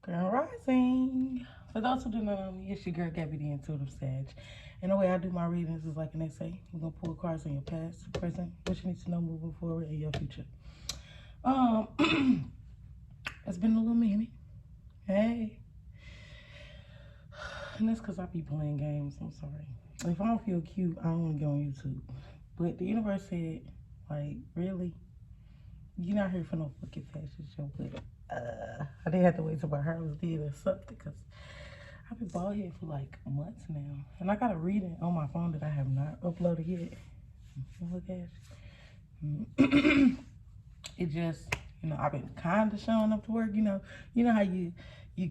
Grand Rising. For those who do not know me, it's your girl Gabby the Intuitive Sage. And the way I do my readings is like an essay. We're gonna pull cards on your past, present, what you need to know moving forward, in your future. It's been a little minute. Hey. And that's because I be playing games. I'm sorry. If I don't feel cute, I don't want to get on YouTube. But the universe said, like, really? You're not here for no fucking fashion show, but I didn't have to wait till my hair was dead or something because I've been bald head for like months now. And I got a reading on my phone that I have not uploaded yet. Look at it. It just, I've been kind of showing up to work. You know how you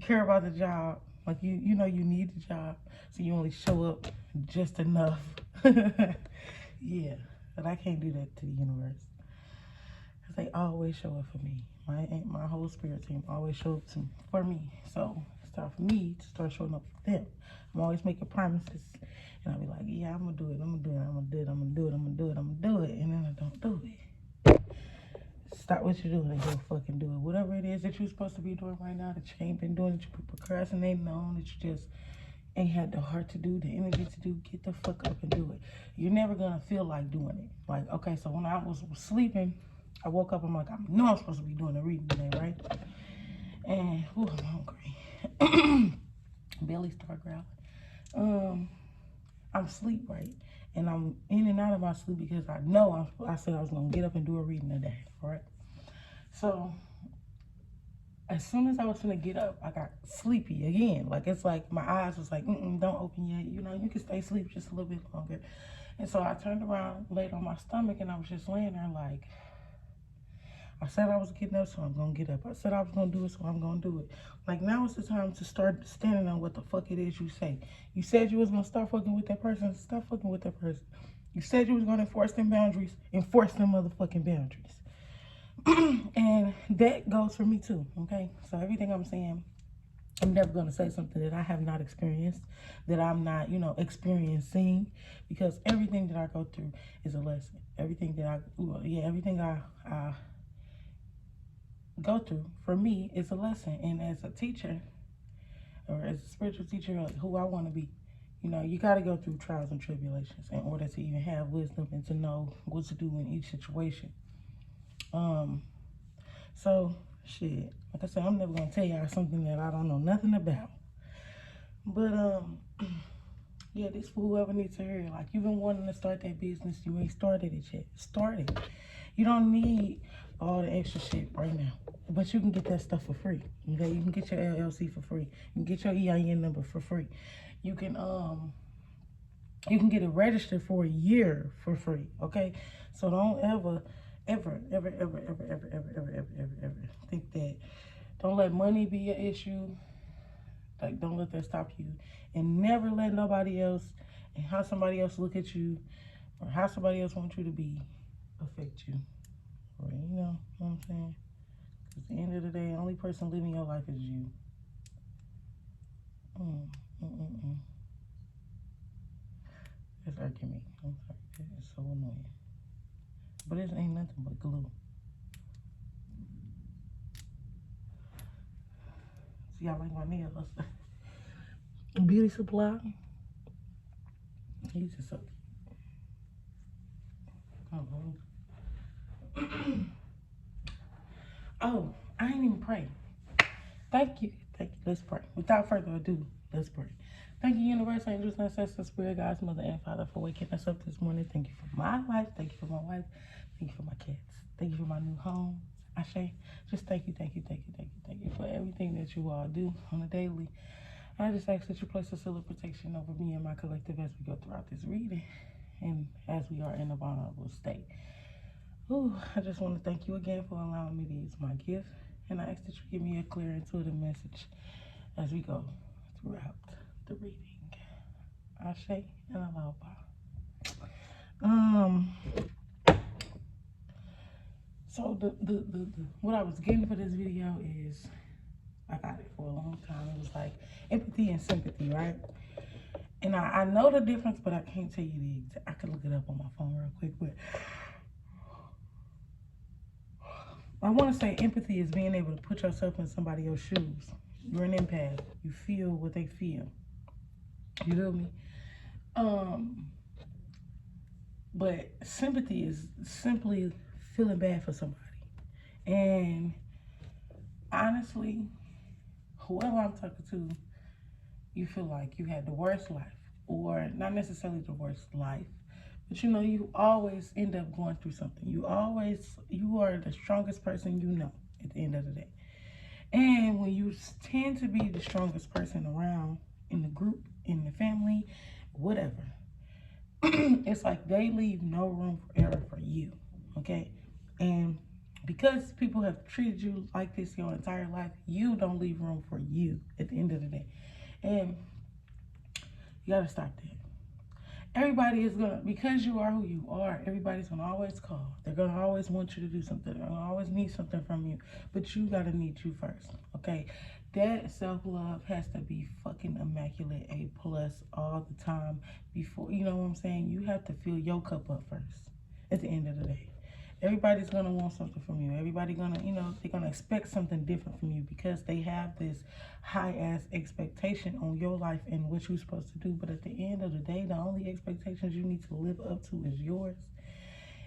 care about the job, like you need the job, so you only show up just enough. Yeah, but I can't do that to the universe. They always show up for me. My whole spirit team always show up for me. So it's time for me to start showing up for them. I'm always making promises, and I'll be like, yeah, I'm gonna do it. I'm gonna do it. I'm gonna do it. I'm gonna do it. I'm gonna do it. I'm gonna do it, and then I don't do it. Stop what you're doing and go fucking do it. Whatever it is that you're supposed to be doing right now, that you ain't been doing, that you procrastinating on, that you just ain't had the heart to do, the energy to do, get the fuck up and do it. You're never gonna feel like doing it. Like, okay, so when I was sleeping, I woke up, I'm like, I know I'm supposed to be doing a reading today, right? And, ooh, I'm hungry. Belly start growling. I'm asleep, right? And I'm in and out of my sleep because I know I said I was going to get up and do a reading today, right? So, as soon as I was going to get up, I got sleepy again. Like, it's like my eyes was like, don't open yet. You can stay asleep just a little bit longer. And so I turned around, laid on my stomach, and I was just laying there like, I said I was getting up, so I'm going to get up. I said I was going to do it, so I'm going to do it. Like, now is the time to start standing on what the fuck it is you say. You said you was going to start fucking with that person. Stop fucking with that person. You said you was going to enforce them boundaries. Enforce them motherfucking boundaries. And that goes for me, too, okay? So everything I'm saying, I'm never going to say something that I have not experienced, that I'm not, experiencing, because everything that I go through is a lesson. Everything that everything I go through for me is a lesson. And as a teacher, or as a spiritual teacher, like who I want to be, you got to go through trials and tribulations in order to even have wisdom and to know what to do in each situation. So shit, like I said, I'm never gonna tell y'all something that I don't know nothing about. But yeah, this for whoever needs to hear it. Like, you've been wanting to start that business, you ain't started it yet. Start it. You don't need all the extra shit right now, but you can get that stuff for free. Okay, you can get your LLC for free. You can get your EIN number for free. You can get it registered for a year for free. Okay, so don't ever think that. Don't let money be an issue. Like, don't let that stop you, and never let nobody else and how somebody else look at you or how somebody else wants you to be affect you. Or, you know what I'm saying? Because at the end of the day, the only person living your life is you. It's irking me. I'm sorry. It's so annoying. But it ain't nothing but glue. See, I like my nails. Beauty Supply. He's just so cute. Oh, I ain't even pray. Thank you. Let's pray. Without further ado, let's pray. Thank you, universe, angels, ancestors, spirit guides, mother and father, for waking us up this morning. Thank you for my life. Thank you for my wife. Thank you for my kids. Thank you for my new home. Ashe. Just thank you for everything that you all do on a daily. I just ask that you place a seal of protection over me and my collective as we go throughout this reading and as we are in a vulnerable state. Ooh, I just want to thank you again for allowing me to use my gift. And I ask that you give me a clear, intuitive message as we go throughout the reading. Ashe and Aloha. So the what I was getting for this video is, I got it for a long time. It was like empathy and sympathy, right? And I know the difference, but I can't tell you the exact. I could look it up on my phone real quick, but I want to say empathy is being able to put yourself in somebody else's shoes. You're an empath. You feel what they feel. You feel me? But sympathy is simply feeling bad for somebody. And honestly, whoever I'm talking to, you feel like you had the worst life, or not necessarily the worst life, but you always end up going through something. You are the strongest person you know at the end of the day. And when you tend to be the strongest person around in the group, in the family, whatever, it's like they leave no room for error for you, okay? And because people have treated you like this your entire life, you don't leave room for you at the end of the day. And you gotta stop that. Everybody is gonna, because you are who you are, everybody's gonna always call. They're gonna always want you to do something. They're gonna always need something from you. But you gotta need you first, okay? That self-love has to be fucking immaculate, A plus all the time before, you know what I'm saying? You have to fill your cup up first at the end of the day. Everybody's gonna want something from you. Everybody gonna, they're gonna expect something different from you because they have this high ass expectation on your life and what you're supposed to do. But at the end of the day, the only expectations you need to live up to is yours.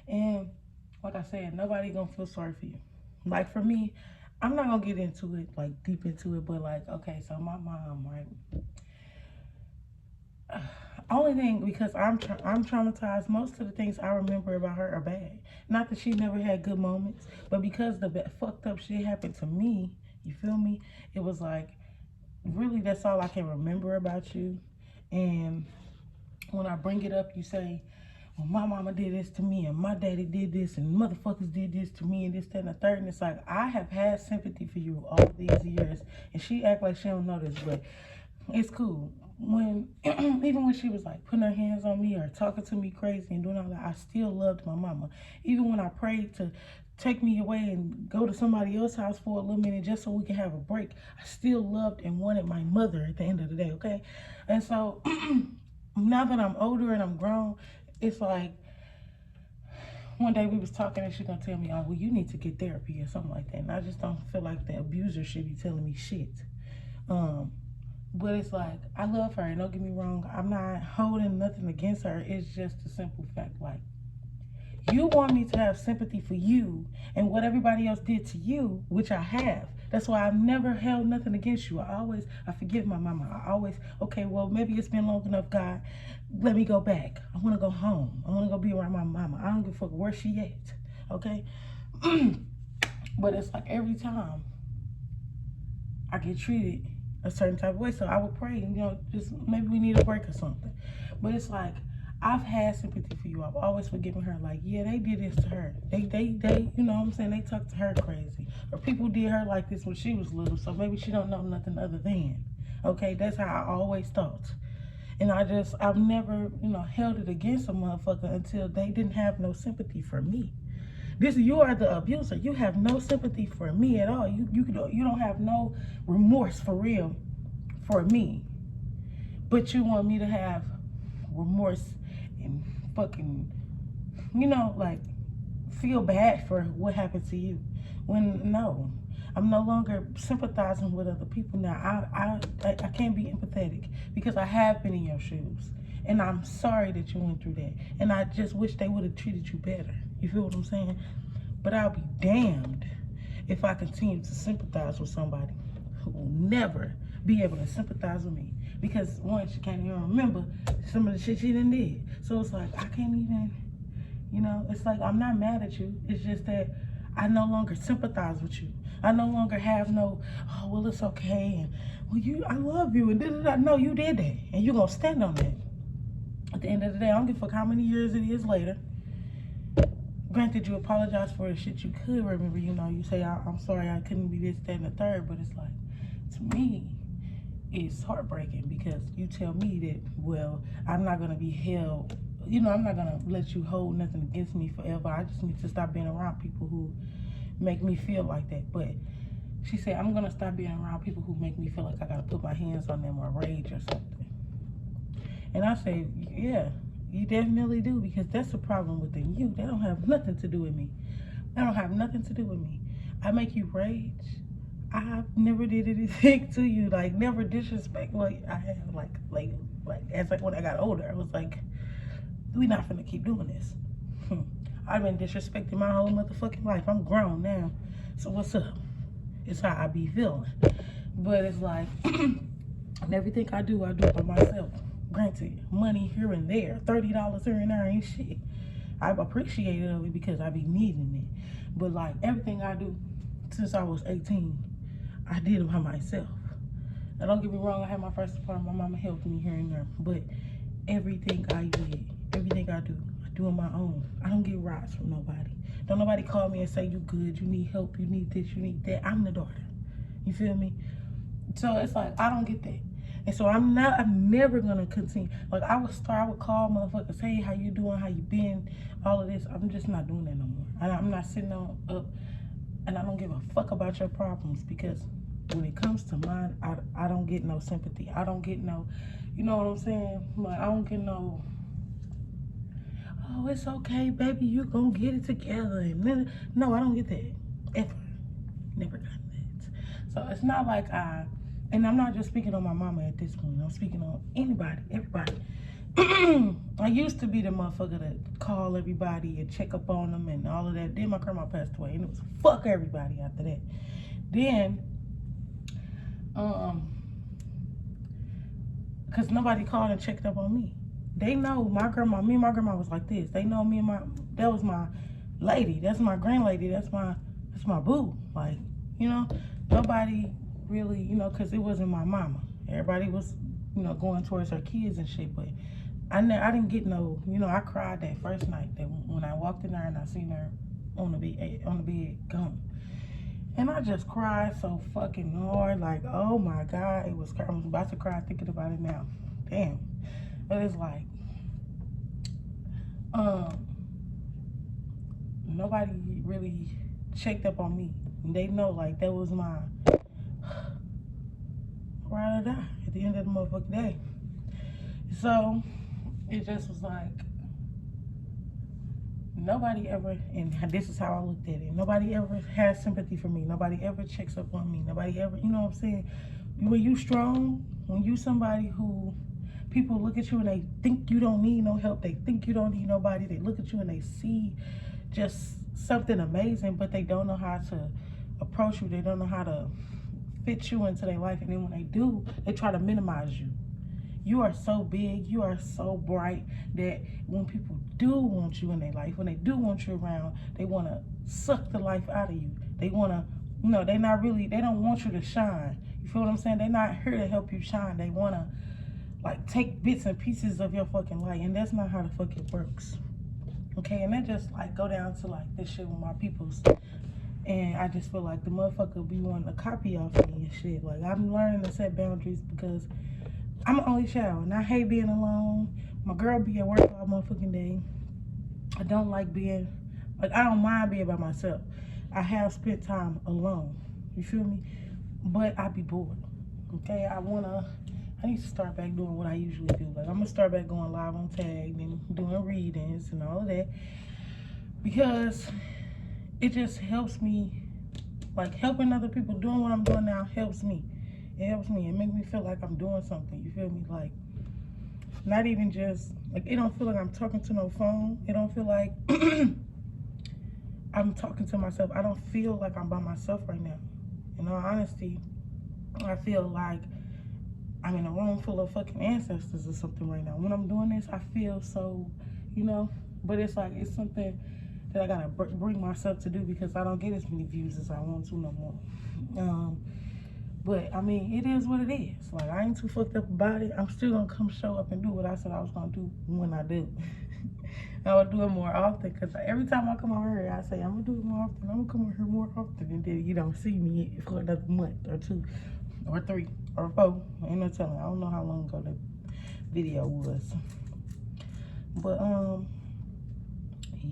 And like I said, nobody gonna feel sorry for you. Like for me, I'm not gonna get into it, like deep into it, but like, okay, so my mom, right? Only thing, because I'm traumatized, most of the things I remember about her are bad. Not that she never had good moments, but because the fucked up shit happened to me, you feel me? It was like, really, that's all I can remember about you. And when I bring it up, you say, well, my mama did this to me, and my daddy did this, and motherfuckers did this to me, and this, that, and the third. And it's like, I have had sympathy for you all these years, and she act like she don't know this, but it's cool. When even when she was like putting her hands on me or talking to me crazy and doing all that, I still loved my mama. Even when I prayed to take me away and go to somebody else's house for a little minute just so we can have a break, I still loved and wanted my mother at the end of the day, okay? And so now that I'm older and I'm grown, it's like one day we was talking and she's gonna tell me, oh, well, you need to get therapy or something like that. And I just don't feel like the abuser should be telling me shit. But it's like, I love her, and don't get me wrong, I'm not holding nothing against her. It's just a simple fact, like, you want me to have sympathy for you and what everybody else did to you, which I have. That's why I've never held nothing against you. I forgive my mama. I always, okay, well, maybe it's been long enough, God. Let me go back. I want to go home. I want to go be around my mama. I don't give a fuck where she at, okay? But it's like every time I get treated a certain type of way, so I would pray, just maybe we need a break or something. But it's like, I've had sympathy for you. I've always forgiven her. Like, yeah, they did this to her. They, you know what I'm saying? They talked to her crazy. Or people did her like this when she was little, so maybe she don't know nothing other than. Okay, that's how I always thought. And I've never, held it against a motherfucker until they didn't have no sympathy for me. You are the abuser. You have no sympathy for me at all. You don't have no remorse for real for me. But you want me to have remorse and fucking, like feel bad for what happened to you. When no, I'm no longer sympathizing with other people now. I can't be empathetic because I have been in your shoes. And I'm sorry that you went through that. And I just wish they would have treated you better. You feel what I'm saying? But I'll be damned if I continue to sympathize with somebody who will never be able to sympathize with me. Because one, she can't even remember some of the shit she done did. So it's like, I can't even, it's like, I'm not mad at you. It's just that I no longer sympathize with you. I no longer have no, oh, well, it's okay. And, well, I love you. And da-da-da. No, you did that. And you're going to stand on that. At the end of the day, I don't give a fuck how many years it is later. Granted, you apologize for the shit you could remember. You say, I'm sorry I couldn't be this, that, and the third. But it's like, to me, it's heartbreaking because you tell me that, well, I'm not going to be held. I'm not going to let you hold nothing against me forever. I just need to stop being around people who make me feel like that. But she said, I'm going to stop being around people who make me feel like I got to put my hands on them or rage or something. And I say, yeah, you definitely do, because that's the problem with them. They don't have nothing to do with me. They don't have nothing to do with me. I make you rage. I never did anything to you, like never disrespect. Well, I have like as like when I got older, I was like, we not finna keep doing this. I've been disrespecting my whole motherfucking life. I'm grown now, so what's up? It's how I be feeling. But it's like, and everything I do by myself. Granted, money here and there, $30 here and there ain't shit. I appreciate it because I be needing it. But like everything I do since I was 18, I did it by myself. Now don't get me wrong, I had my first apartment. My mama helped me here and there. But everything I did, everything I do on my own. I don't get rides from nobody. Don't nobody call me and say you good, you need help, you need this, you need that. I'm the daughter. You feel me? So it's like I don't get that. And so I'm never gonna continue. Like I would call motherfuckers, hey, how you doing, how you been, all of this. I'm just not doing that no more. And I'm not sitting on up and I don't give a fuck about your problems, because when it comes to mine, I don't get no sympathy. I don't get no, you know what I'm saying? Like I don't get no, oh, it's okay, baby, you gonna get it together. And then, no, I don't get that. Ever. Never got that. So it's not like and I'm not just speaking on my mama at this point. I'm speaking on anybody, everybody. I used to be the motherfucker that call everybody and check up on them and all of that. Then my grandma passed away, and it was fuck everybody after that. Then, because nobody called and checked up on me. They know my grandma, me and my grandma was like this. They know me and that was my lady. That's my grandlady. That's my boo. Like, you know, nobody really, you know, because it wasn't my mama. Everybody was, you know, going towards her kids and shit. But I didn't get no, you know, I cried that first night that when I walked in there and I seen her on the bed gone. And I just cried so fucking hard. Like, oh my God, I was about to cry thinking about it now. Damn. But it's like, nobody really checked up on me. They know, like, that was my ride or die at the end of the motherfucking day. So, it just was like, nobody ever, and this is how I looked at it, nobody ever has sympathy for me. Nobody ever checks up on me. Nobody ever, you know what I'm saying? When you strong, when you somebody who people look at you and they think you don't need no help, they think you don't need nobody, they look at you and they see just something amazing, but they don't know how to approach you. They don't know how to fit you into their life. And then when they do, they try to minimize you. You are so big, you are so bright, that when people do want you in their life, when they do want you around, they want to suck the life out of you. They want to, you know, they don't want you to shine. You feel what I'm saying? They're not here to help you shine. They want to, like, take bits and pieces of your fucking life, and that's not how the fuck it works. Okay, and that just, like, go down to, like, this shit with my peoples. And I just feel like the motherfucker be wanting to copy off me and shit. Like, I'm learning to set boundaries because I'm an only child, and I hate being alone. My girl be at work all motherfucking day. I don't like being, like, I don't mind being by myself. I have spent time alone, you feel me? But I be bored, okay? I need to start back doing what I usually do. Like, I'm gonna start back going live on Tag and doing readings and all of that, because it just helps me. Like, helping other people, doing what I'm doing now helps me. It helps me. It makes me feel like I'm doing something. You feel me? Like, not even just, like, it don't feel like I'm talking to no phone. It don't feel like I'm talking to myself. I don't feel like I'm by myself right now. In all honesty, I feel like I'm in a room full of fucking ancestors or something right now. When I'm doing this, I feel so, you know, but it's like, it's something that I gotta bring myself to do, because I don't get as many views as I want to no more. But I mean, it is what it is. Like, I ain't too fucked up about it. I'm still gonna come show up and do what I said I was gonna do when I do. I would do it more often, because every time I come over here, I say I'm gonna do it more often. I'm gonna come over here more often, and then you don't see me for another month or 2 or 3 or 4. Ain't no telling. I don't know how long ago the video was. But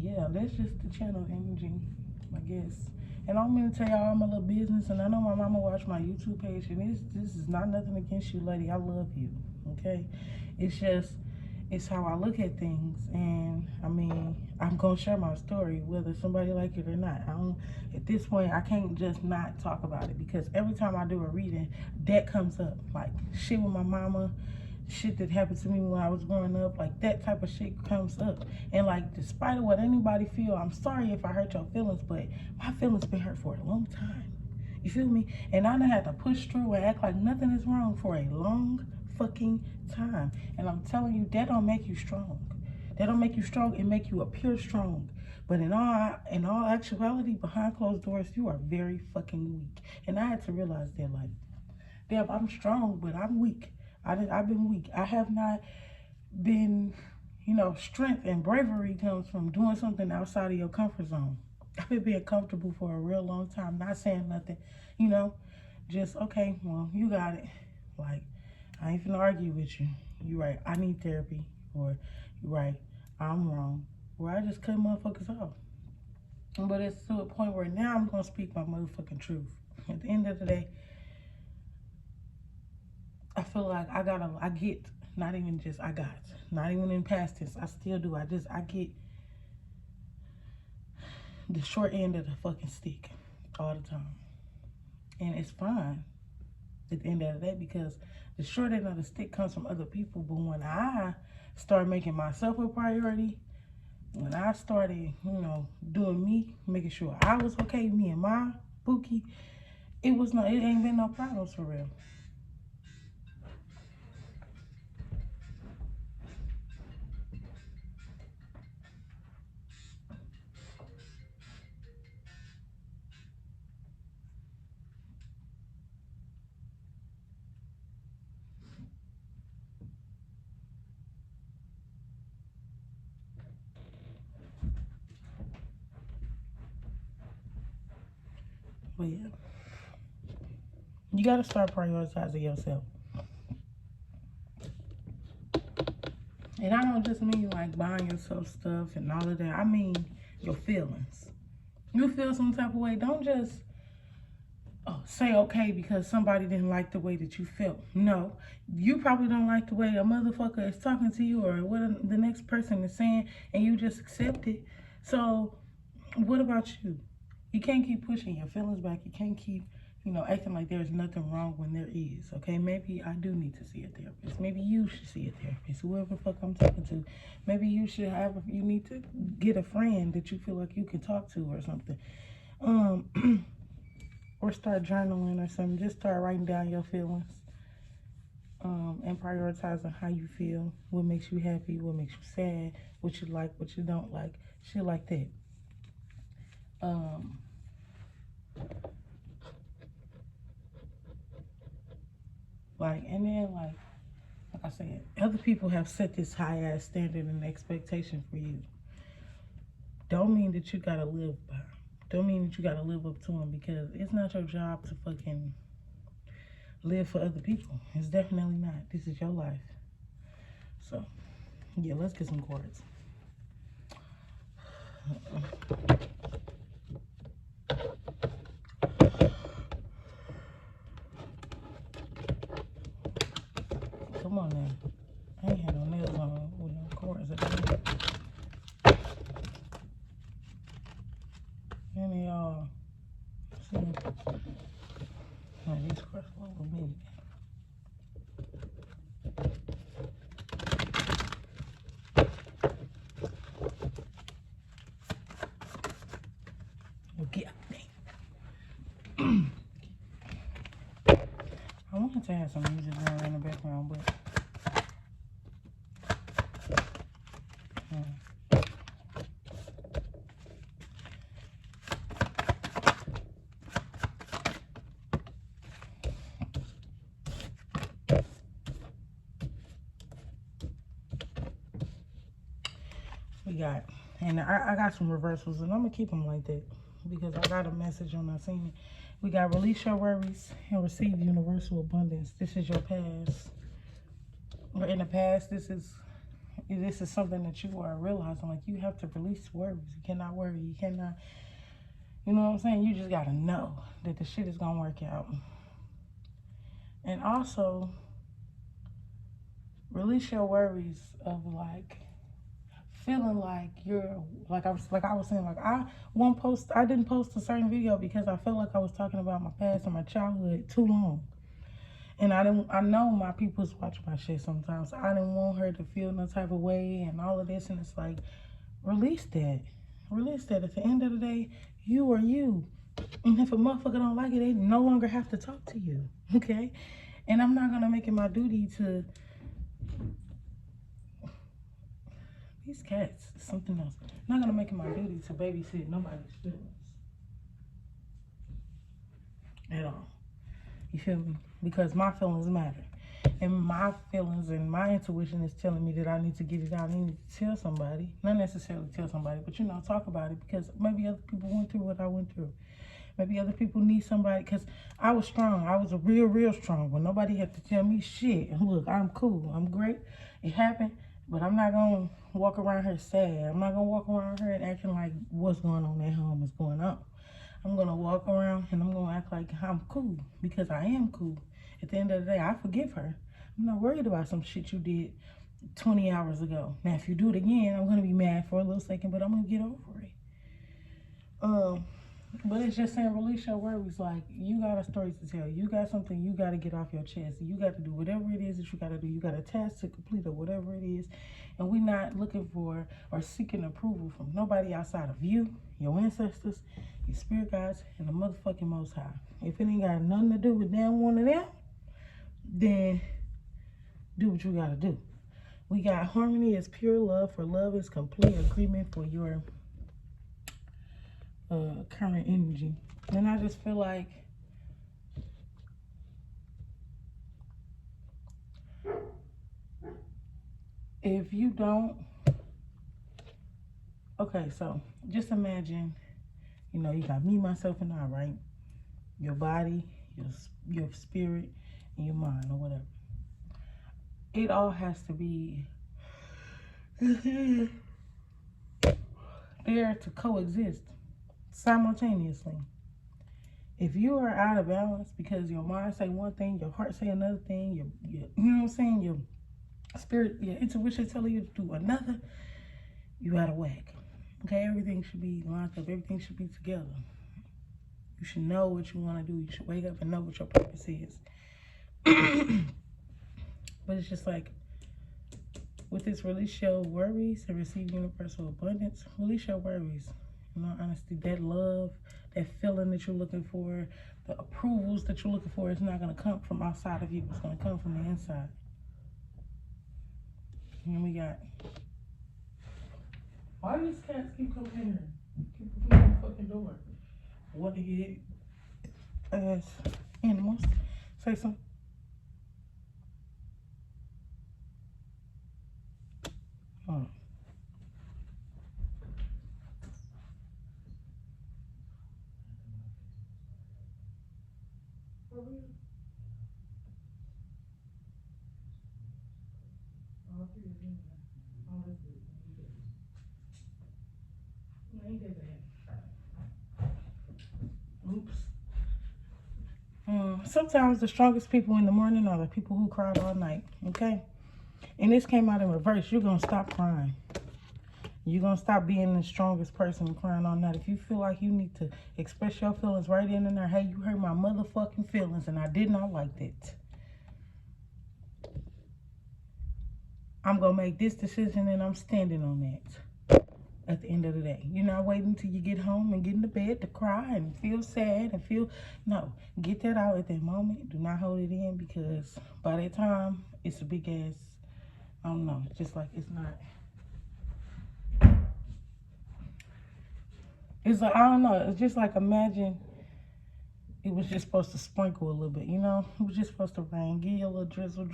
yeah, that's just the channel energy, I guess. And I'm gonna tell y'all I'm a little business, and I know my mama watch my YouTube page, and this is not nothing against you, lady. I love you, okay? It's just, it's how I look at things. And I mean, I'm gonna share my story whether somebody like it or not. I don't, at this point I can't just not talk about it, because every time I do a reading that comes up, like shit with my mama, shit that happened to me when I was growing up, like that type of shit comes up. And like, despite of what anybody feel, I'm sorry if I hurt your feelings, but my feelings been hurt for a long time. You feel me? And I done had to push through and act like nothing is wrong for a long fucking time. And I'm telling you, that don't make you strong. That don't make you strong. It make you appear strong. But in all actuality, behind closed doors, you are very fucking weak. And I had to realize that, like, damn, I'm strong, but I'm weak. I've been weak. I have not been, strength and bravery comes from doing something outside of your comfort zone. I've been being comfortable for a real long time, not saying nothing, just, okay, well, you got it. Like, I ain't finna argue with you. You right, I need therapy. Or, you right, I'm wrong. Or I just cut motherfuckers off. But it's to a point where now I'm gonna speak my motherfucking truth. At the end of the day, I feel like not even in past tense, I still do. I get the short end of the fucking stick all the time. And it's fine at the end of the day, because the short end of the stick comes from other people. But when I start making myself a priority, when I started, doing me, making sure I was okay, me and my bookie, it ain't been no problems for real. But yeah, you gotta start prioritizing yourself. And I don't just mean like buying yourself stuff and all of that. I mean your feelings. You feel some type of way, don't just say okay because somebody didn't like the way that you felt. No, you probably don't like the way a motherfucker is talking to you or what the next person is saying, and you just accept it. So what about you? You can't keep pushing your feelings back. You can't keep, acting like there's nothing wrong when there is. Okay, maybe I do need to see a therapist. Maybe you should see a therapist. Whoever the fuck I'm talking to. Maybe you need to get a friend that you feel like you can talk to or something. Or start journaling or something. Just start writing down your feelings. And prioritizing how you feel, what makes you happy, what makes you sad, what you like, what you don't like, shit like that. And then like I said, other people have set this high ass standard and expectation for you. Don't mean that you gotta live by. Don't mean that you gotta live up to them, because it's not your job to fucking live for other people. It's definitely not. This is your life. So, yeah, let's get some cards. Come on now. I ain't had no nails on with no cords at the any y'all see? These cards a little big. Okay. I wanted to have some music going in the background, but we got, and I got some reversals, and I'm gonna keep them like that because I got a message on I seen it. We got release your worries and receive universal abundance. This is your past. Or in the past, this is something that you are realizing. Like, you have to release worries. You cannot worry. You cannot, you know what I'm saying? You just gotta know that the shit is gonna work out. And also, Release your worries of like feeling like you're like I was saying, like I didn't post a certain video because I felt like I was talking about my past and my childhood too long. And I know my people's watch my shit sometimes. I didn't want her to feel no type of way and all of this, and it's like, release that. Release that. At the end of the day, you are you. And if a motherfucker don't like it, they no longer have to talk to you. Okay? And I'm not gonna make it my duty to these cats, something else. I'm not gonna make it my duty to babysit nobody's feelings. At all. You feel me? Because my feelings matter. And my feelings and my intuition is telling me that I need to get it out. I need to tell somebody. Not necessarily tell somebody, but talk about it, because maybe other people went through what I went through. Maybe other people need somebody, because I was strong. I was a real strong when nobody had to tell me shit. And look, I'm cool. I'm great. It happened, but I'm not going to walk around here sad. I'm not going to walk around here and acting like what's going on at home is going on. I'm going to walk around and I'm going to act like I'm cool, because I am cool. At the end of the day, I forgive her. I'm not worried about some shit you did 20 hours ago. Now, if you do it again, I'm going to be mad for a little second, but I'm going to get over it. But it's just saying, release your worries. Like, you got a story to tell. You got something you got to get off your chest. You got to do whatever it is that you got to do. You got a task to complete or whatever it is. And we're not looking for or seeking approval from nobody outside of you, your ancestors, your spirit guides, and the motherfucking Most High. If it ain't got nothing to do with damn one of them, then do what you got to do. We got harmony is pure love, for love is complete agreement for your current energy. And I just feel like if you don't, okay, so just imagine, you got me, myself, and I, right? Your body, your spirit, and your mind, or whatever. It all has to be there to coexist simultaneously. If you are out of balance because your mind say one thing, your heart say another thing, your you know what I'm saying, your spirit, your intuition telling you to do another, you out of whack. Okay, everything should be lined up. Everything should be together. You should know what you want to do. You should wake up and know what your purpose is. But it's just like, with this, release your worries and receive universal abundance. Release your worries. Honesty, that love, that feeling that you're looking for, the approvals that you're looking for is not going to come from outside of you. It's going to come from the inside. And we got, why these cats keep coming in here? Keep coming in the fucking door. What the heck? As animals. Say something. Oh. For real? Oh, I figured it out. Oh, that's good. I ain't that bad. Oops. Sometimes the strongest people in the morning are the people who cried all night, okay? And this came out in reverse. You're going to stop crying. You're going to stop being the strongest person crying all night. If you feel like you need to express your feelings right in and there, hey, you hurt my motherfucking feelings and I did not like that. I'm going to make this decision and I'm standing on that at the end of the day. You're not waiting till you get home and get into bed to cry and feel sad and feel, no, get that out at that moment. Do not hold it in, because by that time, it's a big ass, I don't know, just like it's not. It's like, I don't know, it's just like, imagine it was just supposed to sprinkle a little bit, It was just supposed to rain, give you a little drizzle.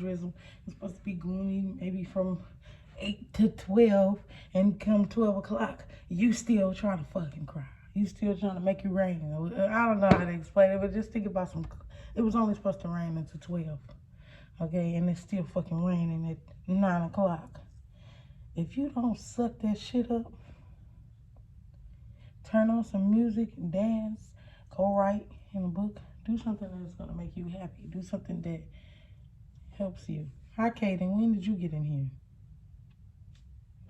It's supposed to be gloomy, maybe from 8 to 12, and come 12 o'clock, you still trying to fucking cry. You still trying to make it rain. I don't know how to explain it, but just think about it was only supposed to rain until 12, okay? And it's still fucking raining at 9 o'clock. If you don't suck that shit up, turn on some music, dance, go write in a book, do something that's gonna make you happy. Do something that helps you. Hi, Kaden. When did you get in here?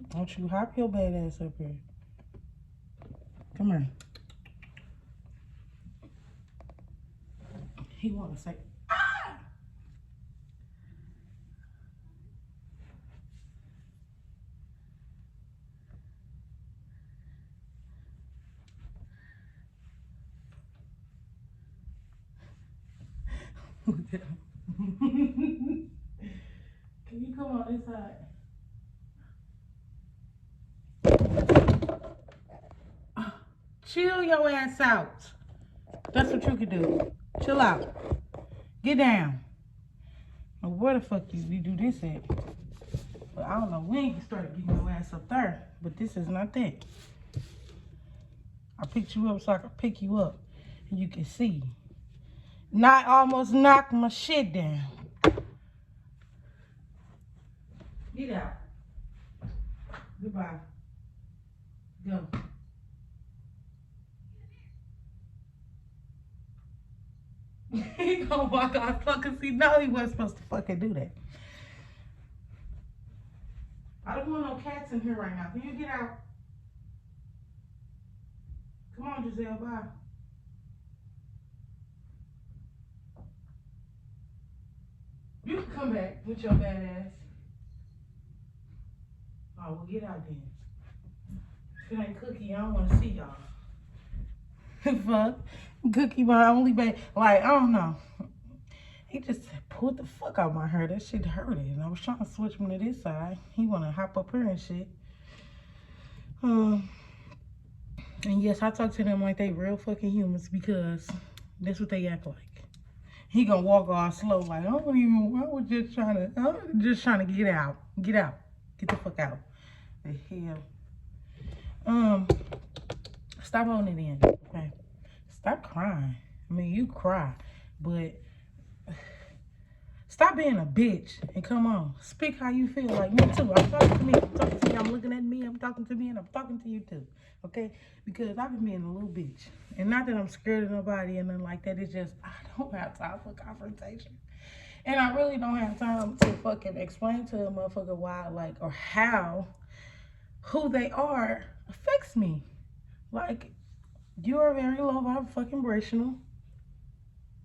Don't you hop your bad ass up here. Come on. He want to say, ah! Can you come on this side? Chill your ass out. That's what you can do. Chill out. Get down. Now, where the fuck you do this at? But I don't know when you started getting your ass up there. But this is not that. I picked you up so I can pick you up. And you can see. Not almost knocked my shit down. Get out. Goodbye. Go. He gonna walk off fucking see. No, he wasn't supposed to fucking do that. I don't want no cats in here right now. Can you get out? Come on, Giselle, bye. You can come back with your bad ass. Oh, well, get out then. If it ain't Cookie, I don't want to see y'all. Fuck. Cookie, my only baby. Like, I don't know. He just pulled the fuck out my hair. That shit hurted. And I was trying to switch him to this side. He want to hop up here and shit. And yes, I talk to them like they real fucking humans because that's what they act like. He gonna walk all slow like, I was just trying to get out. Get out. Get the fuck out. The hell. Stop holding it in, okay? Stop crying. I mean, you cry, but stop being a bitch and come on. Speak how you feel. Like me too. I'm talking to me. I'm talking to you. I'm looking at me. I'm talking to me, and I'm talking to you too, okay? Because I've been being a little bitch. And not that I'm scared of nobody and nothing like that. It's just I don't have time for confrontation. And I really don't have time to fucking explain to a motherfucker why, like, or how who they are affects me. Like, you are very low vibrational,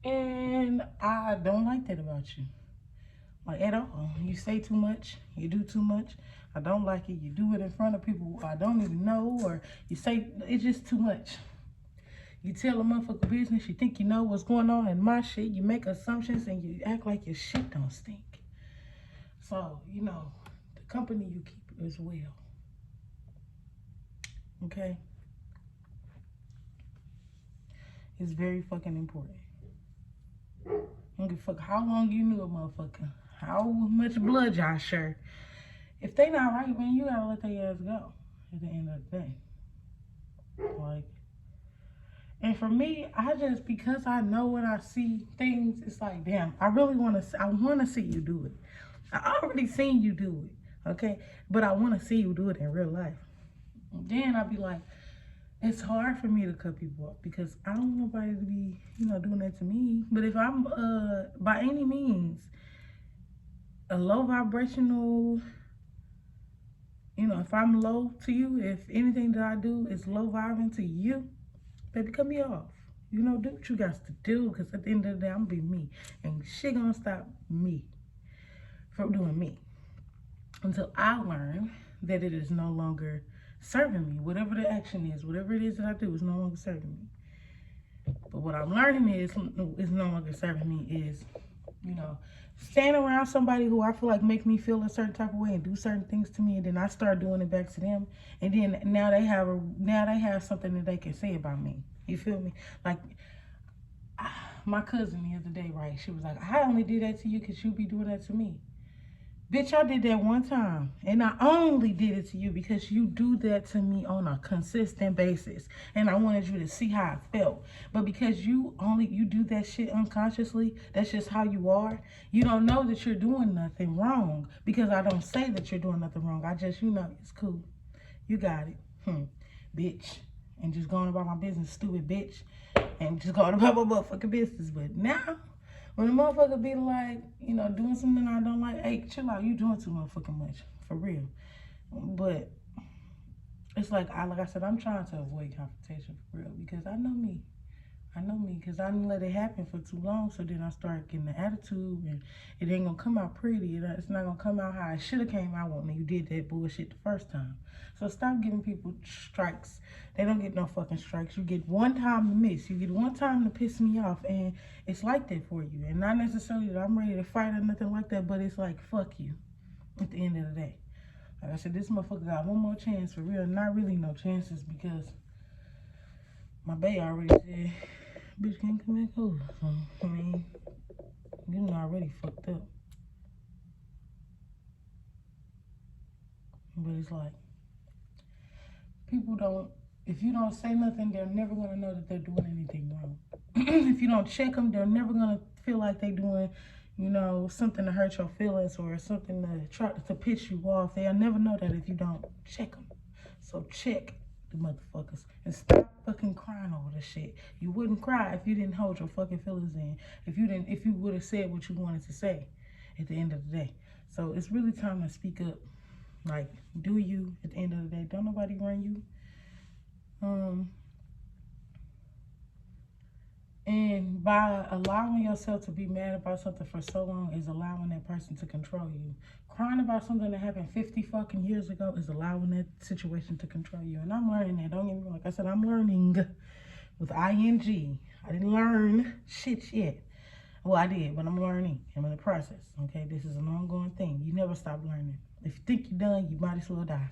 and I don't like that about you. Like, at all. You say too much, you do too much. I don't like it. You do it in front of people I don't even know, or you say, it's just too much. You tell a motherfucker business, you think you know what's going on in my shit, you make assumptions, and you act like your shit don't stink. So, you know, the company you keep as well. Okay? It's very fucking important. I don't give a fuck how long you knew a motherfucker, how much blood y'all share. If they not right, man, you gotta let their ass go at the end of the day. Like, and for me, I just, because I know when I see things, it's like, damn, I really want to see you do it. I already seen you do it, okay? But I want to see you do it in real life. And then I'll be like, it's hard for me to cut people off because I don't want nobody to be, you know, doing that to me. But if I'm, by any means, a low vibrational, you know, if I'm low to you, if anything that I do is low vibing to you, baby, cut me off. You know, do what you got to do, because at the end of the day, I'm gonna be me. And shit gonna stop me from doing me. Until I learn that it is no longer serving me. Whatever the action is, whatever it is that I do is no longer serving me. But what I'm learning is no longer serving me is, you know, stand around somebody who I feel like make me feel a certain type of way and do certain things to me, and then I start doing it back to them, and then now they have something that they can say about me. You feel me? Like my cousin the other day, right? She was like, I only did that to you because you be doing that to me. Bitch, I did that one time, and I only did it to you because you do that to me on a consistent basis, and I wanted you to see how I felt. But because you do that shit unconsciously, that's just how you are. You don't know that you're doing nothing wrong because I don't say that you're doing nothing wrong. I just, you know, it's cool. You got it, bitch, and just going about my business, stupid bitch, and just going about my motherfucking business. But now, When a motherfucker be like, you know, doing something I don't like, hey, chill out, you doing too motherfucking much, for real. But it's like I said, I'm trying to avoid confrontation for real because I know me. I know me because I didn't let it happen for too long. So then I start getting the attitude and it ain't gonna come out pretty. It's not gonna come out how it should have came out when you did that bullshit the first time. So stop giving people strikes. They don't get no fucking strikes. You get one time to miss. You get one time to piss me off, and it's like that for you. And not necessarily that I'm ready to fight or nothing like that, but it's like, fuck you at the end of the day. Like I said, this motherfucker got one more chance for real. Not really no chances because my bae already said, bitch can't come back over. So, I mean, you done already fucked up. But it's like, people don't, if you don't say nothing, they're never gonna know that they're doing anything wrong. If you don't check them, they're never gonna feel like they're doing, you know, something to hurt your feelings or something to try to piss you off. They'll never know that if you don't check them. So check the motherfuckers and stop fucking crying over this shit. You wouldn't cry if you didn't hold your fucking feelings in. If you would have said what you wanted to say at the end of the day. So it's really time to speak up. Like, do you at the end of the day? Don't nobody run you. And by allowing yourself to be mad about something for so long is allowing that person to control you. Crying about something that happened 50 fucking years ago is allowing that situation to control you. And I'm learning that. Don't get me wrong. Like I said, I'm learning with ING. I didn't learn shit yet. Well, I did, but I'm learning. I'm in the process. Okay, this is an ongoing thing. You never stop learning. If you think you're done, you might as well die.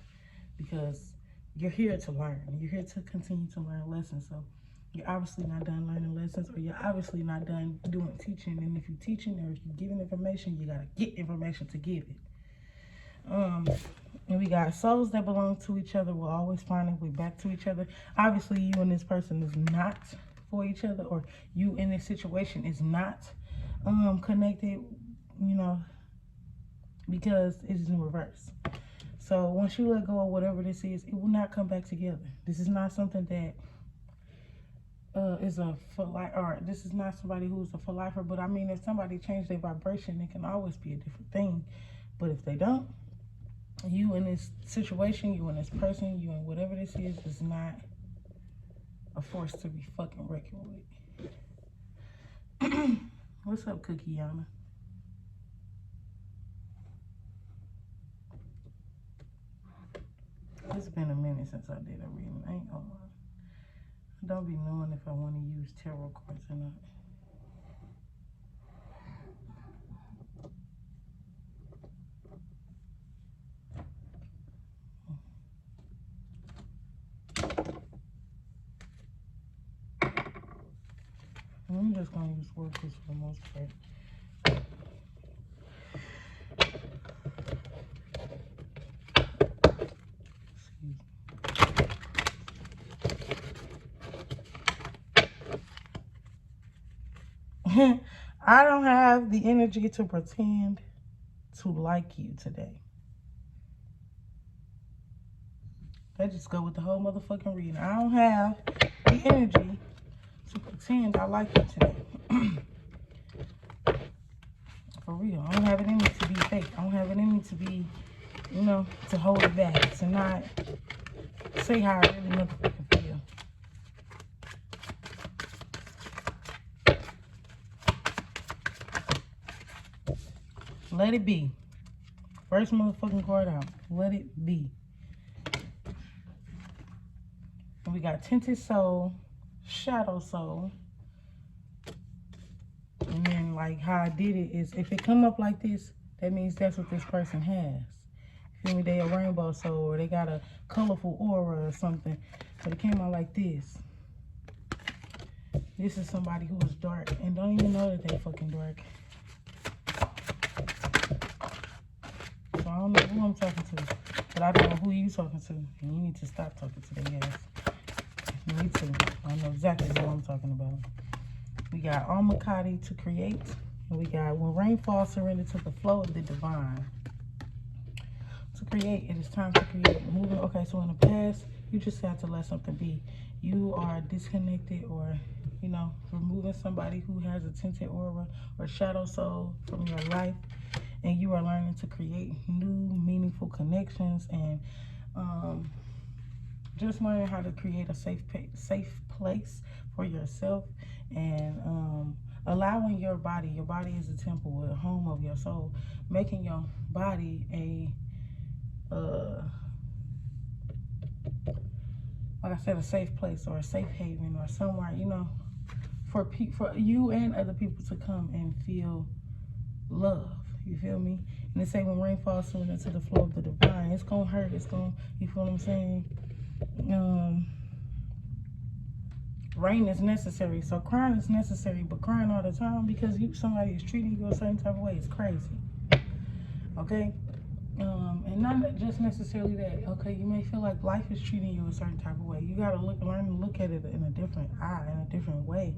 Because you're here to learn. You're here to continue to learn lessons. So you're obviously not done learning lessons, or you're obviously not done doing teaching. And if you're teaching or if you're giving information, you gotta get information to give it. And we got souls that belong to each other will always find their way back to each other. Obviously, you and this person is not for each other, or you in this situation is not connected, you know, because it's in reverse. So once you let go of whatever this is, it will not come back together. This is not something that is a for life, or this is not somebody who's a for lifer. But I mean, if somebody changed their vibration, it can always be a different thing. But if they don't, you in this situation, you in this person, you in whatever this is not a force to be fucking reckoned with. What's up, Cookie Yana? It's been a minute since I did a reading. I ain't gonna lie. I don't be knowing if I want to use tarot cards or not. I'm just gonna use workers for the most part. I don't have the energy to pretend to like you today. That just go with the whole motherfucking reading. I don't have the energy to pretend I like you today. For real. I don't have it in me to be fake. I don't have it in me to be, you know, to hold it back. To not say how I really motherfucking feel. Let it be. First motherfucking card out. Let it be. And we got Tinted Soul, Shadow Soul. And then, like, how I did it is, if it come up like this, that means that's what this person has. Feel me? They a rainbow soul, or they got a colorful aura or something. But it came out like this. This is somebody who is dark and don't even know that they fucking dark. So I don't know who I'm talking to, but I don't know who you talking to. And you need to stop talking to their ass. Me too. I know exactly who I'm talking about. We got Almakati to create. And we got when rain falls, surrender to the flow of the divine. To create, it is time to create. Moving. Okay, so in the past, you just had to let something be. You are disconnected, or you know, removing somebody who has a tinted aura or shadow soul from your life, and you are learning to create new meaningful connections, and just learning how to create a safe place for yourself, and allowing your body is a temple, a home of your soul, making your body a like I said, a safe place or a safe haven or somewhere, you know, for you and other people to come and feel love. You feel me? And they say when rain falls soon into the flow of the divine, it's gonna hurt. It's gonna, you feel what I'm saying? Rain is necessary, so crying is necessary, but crying all the time because somebody is treating you a certain type of way is crazy. Okay? And not just necessarily that. Okay, you may feel like life is treating you a certain type of way. You gotta learn to look at it in a different eye, in a different way.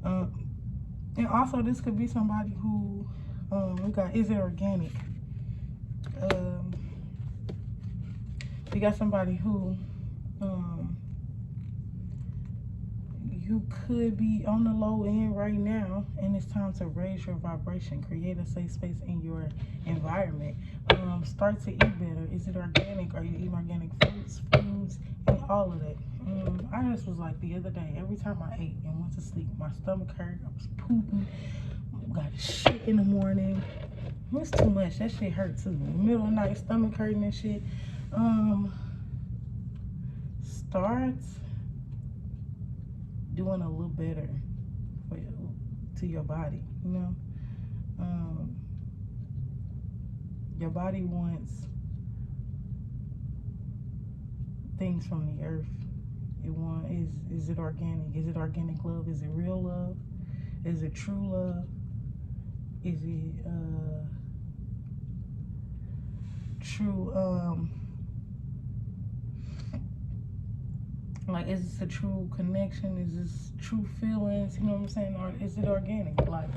And also, this could be somebody who, we got, is it organic? We got somebody who, you could be on the low end right now, and it's time to raise your vibration. Create a safe space in your environment. Start to eat better. Is it organic? Are you eating organic fruits, foods, and all of that? I just was like the other day, every time I ate and went to sleep, my stomach hurt. I was pooping. Got shit in the morning. It's too much. That shit hurt too. In the middle of the night, stomach hurting and shit. Start doing a little better to your body, you know. Your body wants things from the earth. Is it organic? Is it organic love? Is it real love? Is it true love? Is it true like, is this a true connection? Is this true feelings? You know what I'm saying? Or is it organic? Like,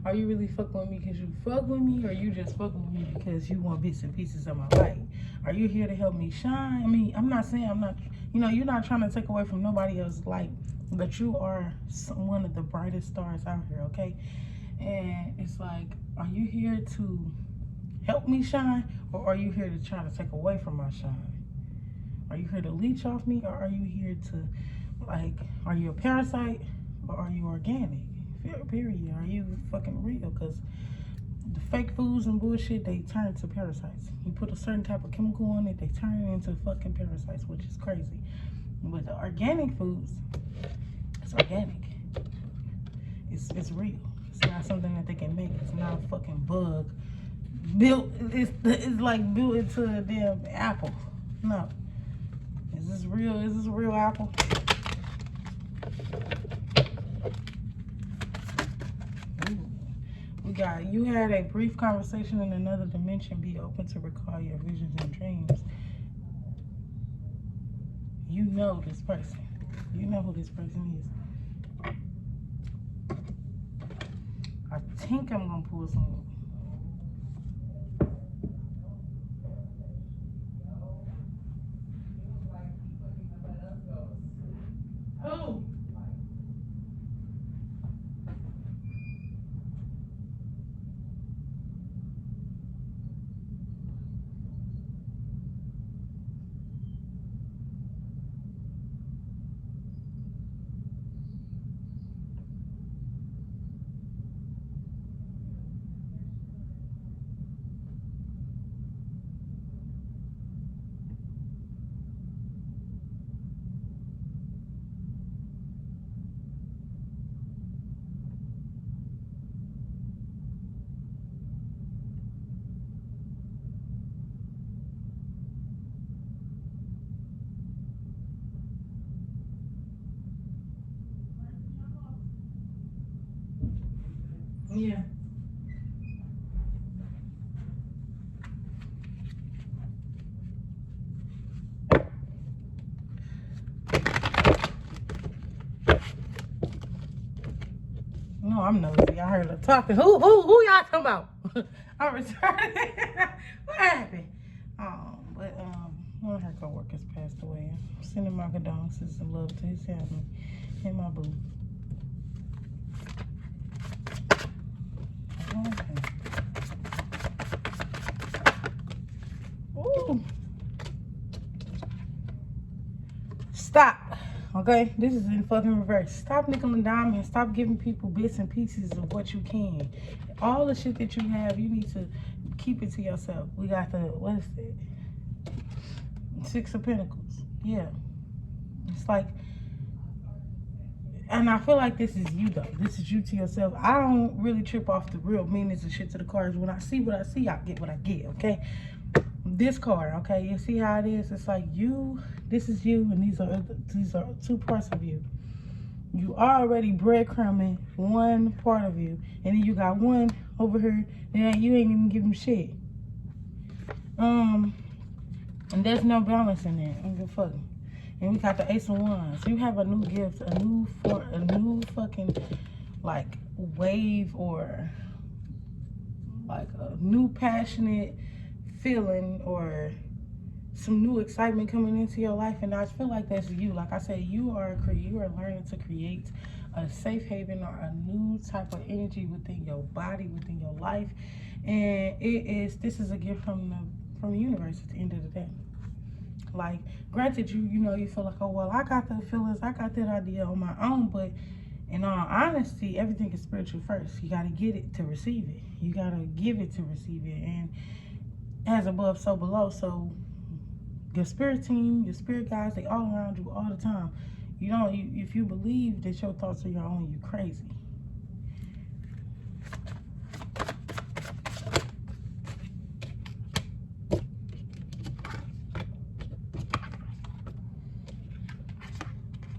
are you really fucking with me because you fuck with me, or you just fucking with me because you want bits and pieces of my life? Are you here to help me shine? I mean, I'm not saying I'm not, you know, you're not trying to take away from nobody else's light, but you are one of the brightest stars out here, okay? And it's like, are you here to help me shine, or are you here to try to take away from my shine? Are you here to leech off me, or are you here to, like, are you a parasite, or are you organic? Period. Are you fucking real? Because the fake foods and bullshit, they turn to parasites. You put a certain type of chemical on it, they turn it into fucking parasites, which is crazy. With the organic foods, it's organic. It's real. It's not something that they can make. It's not a fucking bug built. It's like built into a damn apple. No. Is this real? Is this a real apple? Ooh. We got, you had a brief conversation in another dimension. Be open to recall your visions and dreams. You know this person. You know who this person is. I think I'm gonna pull some. Oh. Yeah. No, I'm nosy. I heard her talking. Who y'all talking about? I'm retarded. What happened? But one of her coworkers passed away. I'm sending my condolences and love to his family and my boo. Ooh. Stop. Okay, this is in fucking reverse. Stop nickel and diamond. Stop giving people bits and pieces of what you can. All the shit that you have, you need to keep it to yourself. We got the, what is it? Six of Pentacles. Yeah. It's like, and I feel like this is you though. This is you to yourself. I don't really trip off the real meanings and shit to the cards. When I see what I see, I get what I get, okay? This card, okay, you see how it is? It's like you, this is you, and these are two parts of you. You already breadcrumbing one part of you, and then you got one over here, and you ain't even give him shit. And there's no balance in there. I don't give a fuck. And we got the Ace of Wands. You have a new gift, a new fucking like wave, or like a new passionate feeling, or some new excitement coming into your life. And I feel like that's you. Like I said, you are learning to create a safe haven, or a new type of energy within your body, within your life. And this is a gift from the universe at the end of the day. Like, granted, you feel like, oh, well, I got the feelings, I got that idea on my own, but in all honesty, everything is spiritual first. You got to get it to receive it. You got to give it to receive it. And as above, so below. So your spirit team, your spirit guides, they all around you all the time. If you believe that your thoughts are your own, you crazy.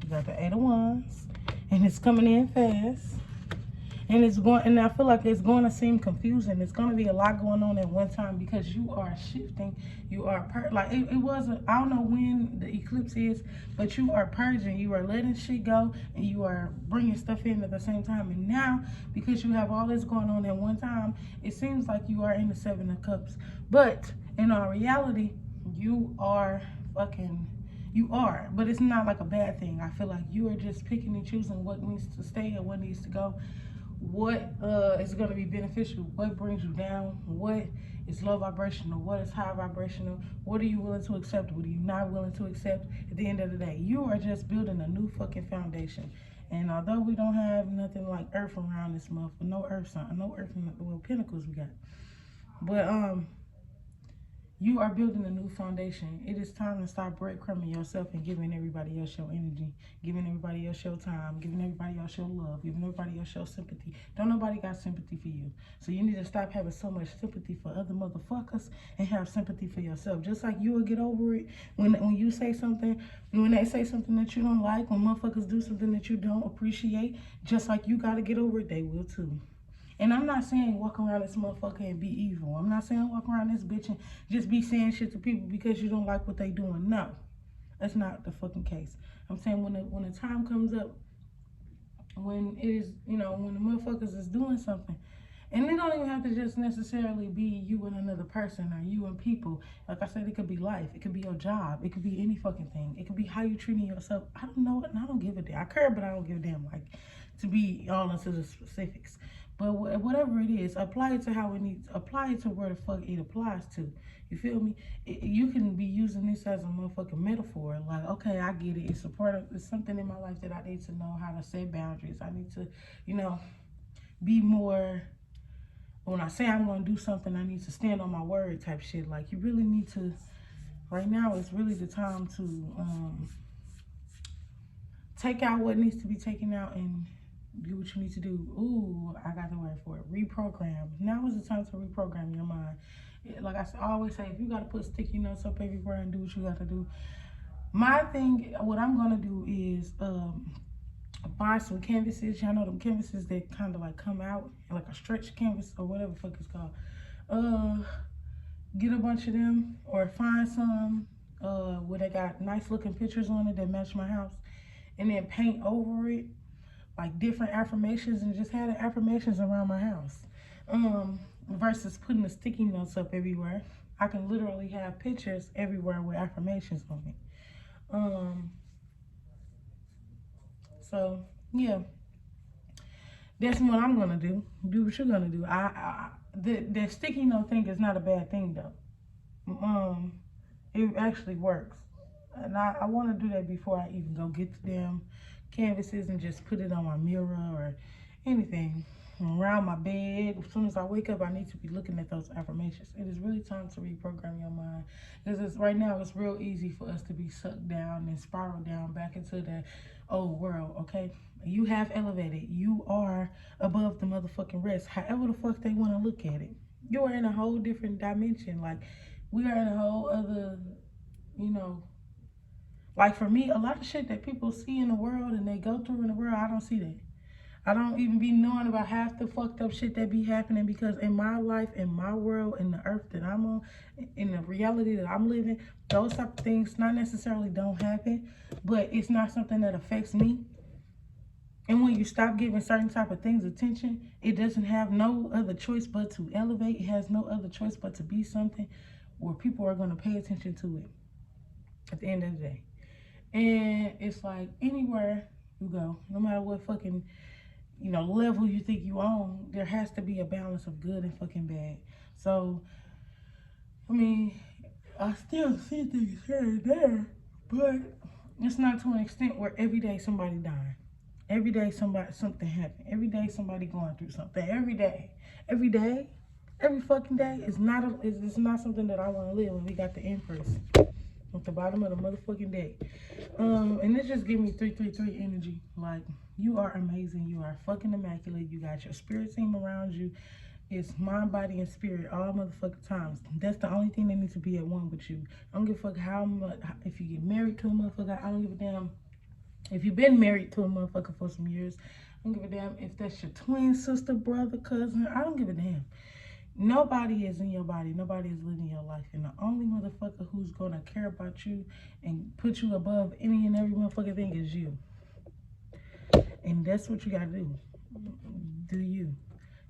You got the Eight of Wands, and it's coming in fast. And I feel like it's going to seem confusing. It's going to be a lot going on at one time, because you are shifting. You are I don't know when the eclipse is, but you are purging. You are letting shit go, and you are bringing stuff in at the same time. And now, because you have all this going on at one time, it seems like you are in the Seven of Cups. But in all reality, you are, but it's not like a bad thing. I feel like you are just picking and choosing what needs to stay and what needs to go. What is going to be beneficial, what brings you down, what is low vibrational, what is high vibrational, what are you willing to accept, what are you not willing to accept. At the end of the day, you are just building a new fucking foundation. And although we don't have nothing like earth around this month, no earth sign, no earth in the pentacles we got, but you are building a new foundation. It is time to stop breadcrumbing yourself and giving everybody else your energy, giving everybody else your time, giving everybody else your love, giving everybody else your sympathy. Don't nobody got sympathy for you. So you need to stop having so much sympathy for other motherfuckers and have sympathy for yourself. Just like you will get over it when you say something, when they say something that you don't like, when motherfuckers do something that you don't appreciate, just like you got to get over it, they will too. And I'm not saying walk around this motherfucker and be evil. I'm not saying walk around this bitch and just be saying shit to people because you don't like what they doing. No, that's not the fucking case. I'm saying when the time comes up, when it is, when the motherfuckers is doing something, and it don't even have to just necessarily be you and another person, or you and people. Like I said, it could be life. It could be your job. It could be any fucking thing. It could be how you treating yourself. I don't know, and I don't give a damn. I care, but I don't give a damn, like, to be all into the specifics. But whatever it is, apply it to how it needs. Apply it to where the fuck it applies to. You feel me? You can be using this as a motherfucking metaphor. Like, okay, I get it. It's something in my life that I need to know how to set boundaries. I need to, be more. When I say I'm going to do something, I need to stand on my word type shit. Like, you really need to, right now, it's really the time to take out what needs to be taken out and do what you need to do. Ooh, I got the word for it. Reprogram. Now is the time to reprogram your mind. Like I always say, if you got to put sticky notes up everywhere and do what you got to do. My thing, what I'm going to do is buy some canvases. Y'all know them canvases that kind of like come out, like a stretch canvas or whatever the fuck it's called. Get a bunch of them, or find some where they got nice looking pictures on it that match my house, and then paint over it like different affirmations, and just have the affirmations around my house. Versus putting the sticky notes up everywhere. I can literally have pictures everywhere with affirmations on it. So yeah, That's what I'm gonna do. Do what you're gonna do. The sticky note thing is not a bad thing though. It actually works, and I want to do that before I even go get the damn canvases and just put it on my mirror or anything around my bed. As soon as I wake up, I need to be looking at those affirmations. It is really time to reprogram your mind, because right now it's real easy for us to be sucked down and spiral down back into that old world. Okay, you have elevated. You are above the motherfucking rest. However the fuck they want to look at it, you are in a whole different dimension. Like, we are in a whole other, you know. Like, for me, a lot of shit that people see in the world and they go through in the world, I don't see that. I don't even be knowing about half the fucked up shit that be happening, because in my life, in my world, in the earth that I'm on, in the reality that I'm living, those type of things not necessarily don't happen, but it's not something that affects me. And when you stop giving certain type of things attention, it doesn't have no other choice but to elevate. It has no other choice but to be something where people are going to pay attention to it at the end of the day. And it's like, anywhere you go, no matter what fucking, you know, level you think you on, there has to be a balance of good and fucking bad. So, I mean, I still see things here and there, but it's not to an extent where every day somebody dying. Every day something happen. Every day somebody going through something. Every day, every fucking day is not it's not something that I want to live when we got the Empress at the bottom of the motherfucking deck. And it just give me 333 energy. Like, you are amazing. You are fucking immaculate. You got your spirit team around you. It's mind, body, and spirit all motherfucking times. That's the only thing that needs to be at one with you. I don't give a fuck how much, if you get married to a motherfucker, I don't give a damn. If you've been married to a motherfucker for some years, I don't give a damn if that's your twin sister, brother, cousin. I don't give a damn. Nobody is in your body. Nobody is living your life. And the only motherfucker who's going to care about you and put you above any and every motherfucking thing is you. And that's what you got to do. Do you.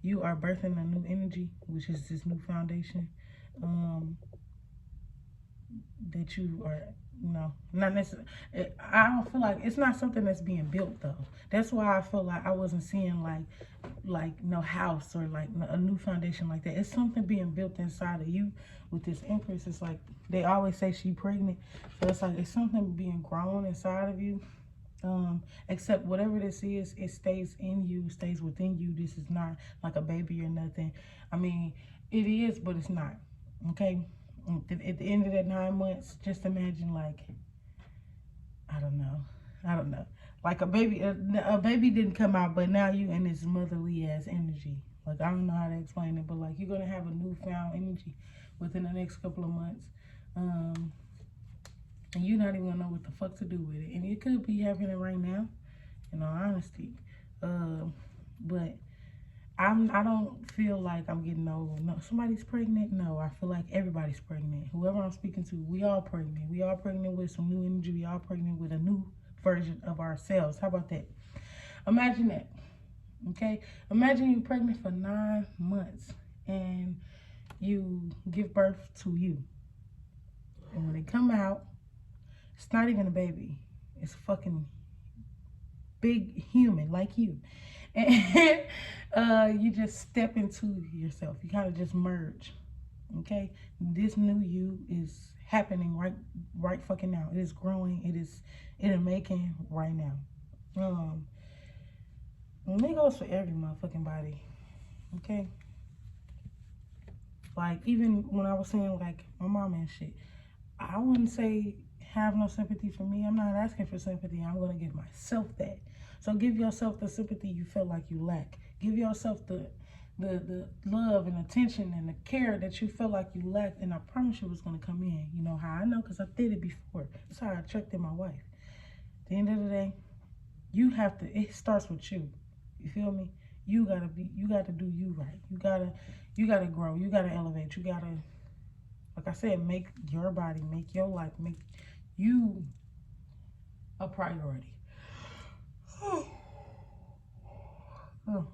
You are birthing a new energy, which is this new foundation. That you are, you know, not necessarily. I don't feel like it's not something that's being built though. That's why I feel like I wasn't seeing like no house or like a new foundation like that. It's something being built inside of you with this Empress. It's like they always say she pregnant, so it's like it's something being grown inside of you. Except whatever this is, it stays in you, stays within you. This is not like a baby or nothing. I mean, it is, but it's not. Okay. At the end of that 9 months, just imagine, like, I don't know, like a baby didn't come out, but now you in this motherly ass energy. Like, I don't know how to explain it, but like, you're gonna have a newfound energy within the next couple of months, and you're not even gonna know what the fuck to do with it. And it could be happening right now, in all honesty, but I don't feel like I'm getting old. No, somebody's pregnant. No, I feel like everybody's pregnant. Whoever I'm speaking to, we all pregnant. We all pregnant with some new energy. We all pregnant with a new version of ourselves. How about that? Imagine that. Okay? Imagine you're pregnant for 9 months and you give birth to you. And when they come out, it's not even a baby. It's a fucking big human like you. And you just step into yourself. You kind of just merge. Okay? This new you is happening right fucking now. It is growing. It is making right now. And it goes for every motherfucking body. Okay? Like, even when I was saying, like, my mama and shit, I wouldn't say have no sympathy for me. I'm not asking for sympathy. I'm going to give myself that. So give yourself the sympathy you feel like you lack. Give yourself the love and attention and the care that you feel like you lack. And I promise you it's going to come in. You know how I know? Because I did it before. That's how I attracted my wife. At the end of the day, you have to, it starts with you. You feel me? You got to do you right. You got to grow. You got to elevate. You got to, like I said, make your body, make your life, make you a priority. I'm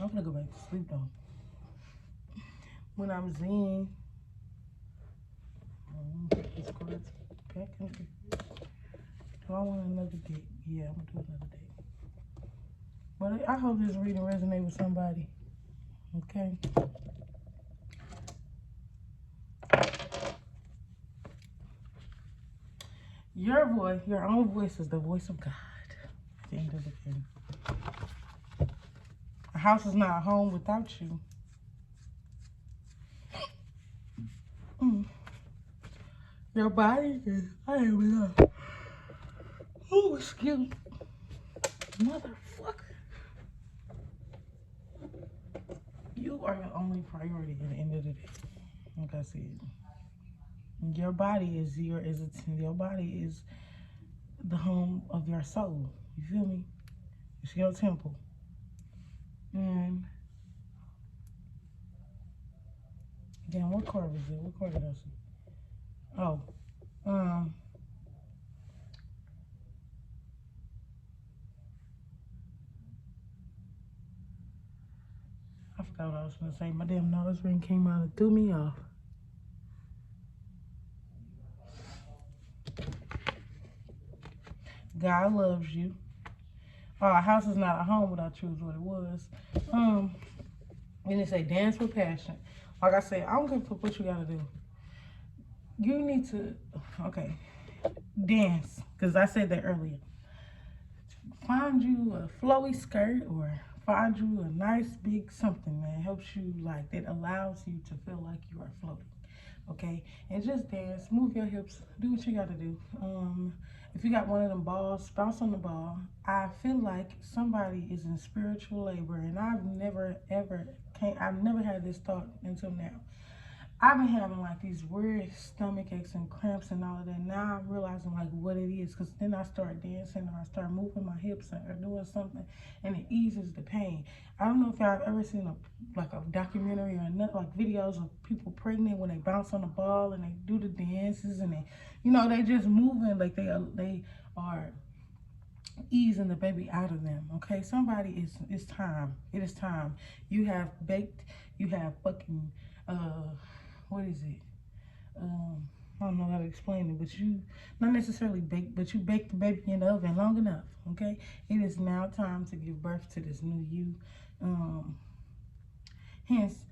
gonna go back to sleep though. When I'm zen, put these cards back in. Do I want another date? Yeah, I'm gonna do another date. But I hope this reading resonates with somebody. Okay. Your voice, your own voice, is the voice of God. At the end of the day, a house is not a home without you. Your body is. I am enough. Oh, excuse me. Motherfucker. You are your only priority at the end of the day. Like I said, your body is your body is the home of your soul. You feel me? It's your temple. And again, what card was it? What card did I see? Oh, I forgot what I was gonna say. My damn nose ring came out and threw me off. God loves you. Oh, a house is not a home without you is what it was. And it say dance with passion. Like I said, I don't give a fuck what you gotta do. You need to, okay, dance. Because I said that earlier. Find you a flowy skirt or find you a nice big something that helps you, like, that allows you to feel like you are floating. Okay, and just dance, move your hips, do what you gotta do. If you got one of them balls, bounce on the ball. I feel like somebody is in spiritual labor, and I've never had this thought until now. I've been having like these weird stomach aches and cramps and all of that. Now I'm realizing like what it is, because then I start dancing or I start moving my hips or doing something, and it eases the pain. I don't know if y'all have ever seen a documentary or another, like videos of people pregnant when they bounce on the ball and they do the dances and they just moving like they are easing the baby out of them. Okay, it's time. It is time. You have fucking what is it? I don't know how to explain it, but you not necessarily bake, but you bake the baby in the oven long enough. Okay, it is now time to give birth to this new you. Hence,